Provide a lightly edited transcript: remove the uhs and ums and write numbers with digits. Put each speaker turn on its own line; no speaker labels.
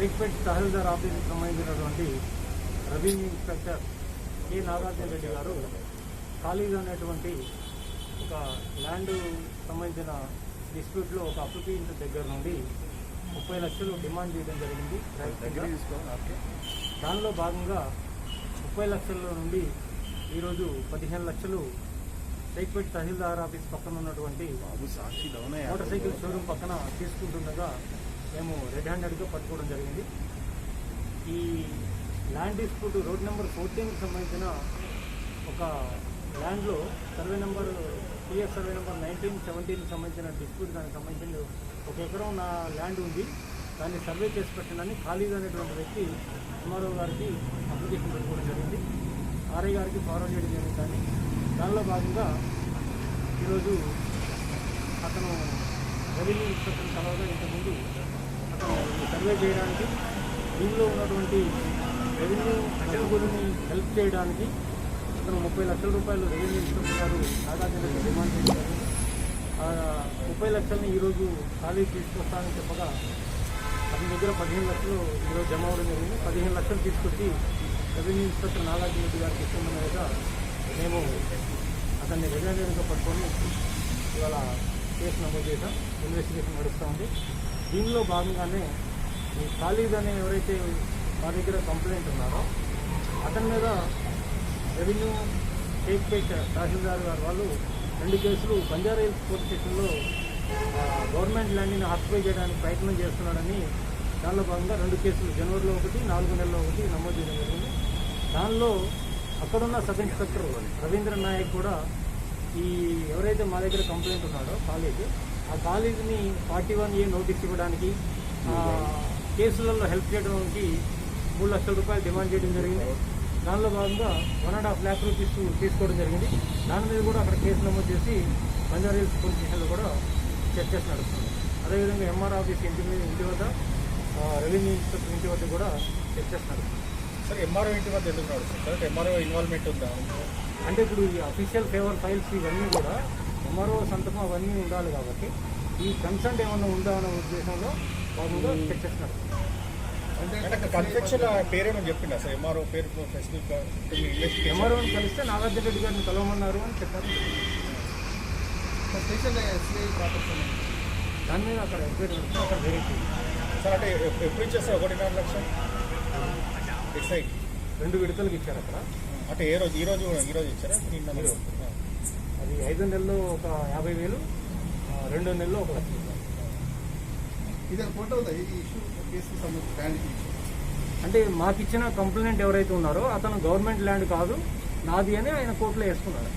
షేక్పేట్ తహసీల్దార్ ఆఫీస్కి సంబంధించినటువంటి revenue inspector K Nagarjuna Reddy గారు ఖాళీగా ఉన్నటువంటి ఒక ల్యాండ్ సంబంధించిన డిస్ప్యూట్లో ఒక అప్లికెంట్ దగ్గర నుండి 30 లక్షలు డిమాండ్ చేయడం జరిగింది. దానిలో భాగంగా 30 లక్షల నుండి ఈరోజు 15 లక్షలు షేక్పేట్ తహసీల్దార్ ఆఫీస్ పక్కన ఉన్నటువంటి మోటార్ సైకిల్ షోరూమ్ పక్కన తీసుకుంటుండగా మేము రెడ్ హ్యాండెడ్గా పట్టుకోవడం జరిగింది. ఈ ల్యాండ్ డిస్ప్యూట్ రోడ్ నెంబర్ 14కి సంబంధించిన ఒక ల్యాండ్లో survey number TS survey number 1917కి సంబంధించిన డిస్ప్యూట్, దానికి సంబంధించిన 1 ఎకరం నా ల్యాండ్ ఉంది, దాన్ని సర్వే చేసి పెట్టండి ఖాళీగా అనేటువంటి వ్యక్తి ఎంఆర్ఓ గారికి అప్లికేషన్ పెట్టుకోవడం జరిగింది. ఆర్ఐ గారికి ఫార్వర్డ్ చేయడం జరిగింది. కానీ దానిలో భాగంగా ఈరోజు అతను రెవెన్యూ ఇన్స్పెక్టర్ కలవగా ఇంతకుముందు అతను సర్వే చేయడానికి దీనిలో ఉన్నటువంటి రెవెన్యూ అధికారులని హెల్ప్ చేయడానికి అతను 30 లక్షల రూపాయలు రెవెన్యూ ఇన్స్పెక్టర్ గారు నాగార్జున డిమాండ్ చేశారు. 30 లక్షలని ఈరోజు ఖాళీ తీసుకొస్తానని చెప్పగా అతని దగ్గర 15 లక్షలు ఈరోజు జమ అవ్వడం జరిగింది. 15 లక్షలు తీసుకొచ్చి రెవెన్యూ ఇన్స్పెక్టర్ నాగార్జున రెడ్డి గారికి ఇస్తున్నట్టుగా మేము అతన్ని రెగ్యులర్గా పట్టుకొని ఇవాళ కేసు నమోదు చేసాం. ఇన్వెస్టిగేషన్ నడుస్తూ ఉంది. దీనిలో భాగంగానే ఈ ఖాళీద్ అనే ఎవరైతే మా దగ్గర కంప్లైంట్ ఉన్నారో అతని మీద రెవెన్యూ షేక్పేట్ తహసీల్దార్ గారు వాళ్ళు 2 కేసులు బంజారాహిల్స్ పోలీస్ స్టేషన్లో గవర్నమెంట్ ల్యాండ్ని ఆక్యుపై చేయడానికి ప్రయత్నం చేస్తున్నాడని దానిలో భాగంగా 2 కేసులు జనవరిలో 1, 4 నెలల్లో 1 నమోదు చేయడం జరిగింది. దానిలో అక్కడున్న సబ్ ఇన్స్పెక్టర్ రవీంద్ర నాయక్ కూడా ఈ ఎవరైతే మా దగ్గర కంప్లైంట్ ఉన్నాడో ఆ కాలేజీని 41A నోటీస్ ఇవ్వడానికి కేసులలో హెల్ప్ చేయడానికి 3 లక్షల రూపాయలు డిమాండ్ చేయడం జరిగింది. దానిలో భాగంగా 1.5 lakh రూపీస్ తీసుకోవడం జరిగింది. దాని మీద కూడా అక్కడ కేసు నమోదు చేసి బంజారాహిల్స్ పోలీస్ స్టేషన్లో కూడా చర్చస్ నడుస్తుంది. అదేవిధంగా ఎంఆర్ ఆఫీస్ ఇంటి వద్ద రెవెన్యూ ఇన్స్పెక్టర్ ఇంటి వద్ద కూడా చర్చస్ నడుస్తుంది.
సార్ ఎంఆర్ఓ ఇంటి వద్ద ఎందుకు నడుస్తుంది సార్? ఎంఆర్ఓ ఇన్వాల్వ్మెంట్ ఉందా?
అంటే ఇప్పుడు ఈ అఫీషియల్ ఫేవర్ ఫైల్స్ ఇవన్నీ కూడా ఎంఆర్ఓ సంతకం అవన్నీ ఉండాలి కాబట్టి ఈ కన్సెంట్ ఏమన్నా ఉందా అనే ఉద్దేశంలో భాగంగా చర్చస్ నడుస్తుంది.
అంటే కన్ఫెక్షన్ పేరేమని చెప్పిందా సార్? ఎంఆర్ఓ పేరు స్పెసిఫిక్గా
ఎంఆర్ఓని కలిస్తే నాగార్జున రెడ్డి గారిని కలవమన్నారు అని చెప్పారు. దాని మీద అక్కడ ఎంక్వైరీ నడుస్తుంది. అక్కడ వెరిఫై
సార్ అంటే ఎప్పుడు ఇచ్చేస్తారు? 1.5 లక్షలు ఎక్సైడ్
2 విడతలకు ఇచ్చారు అక్కడ.
అంటే ఈ రోజు ఇచ్చారా?
అది 5 నెలల్లో ఒక 50,000, 2 నెలల్లో 1 లక్ష.
ఇది ఫోటో ఈ ఇష్యూ కేసుకి సంబంధించి
అంటే మాకు ఇచ్చిన కంప్లైంట్ ఎవరైతే ఉన్నారో అతను గవర్నమెంట్ ల్యాండ్ కాదు నాది అని ఆయన కోర్టులో వేసుకున్నాడు.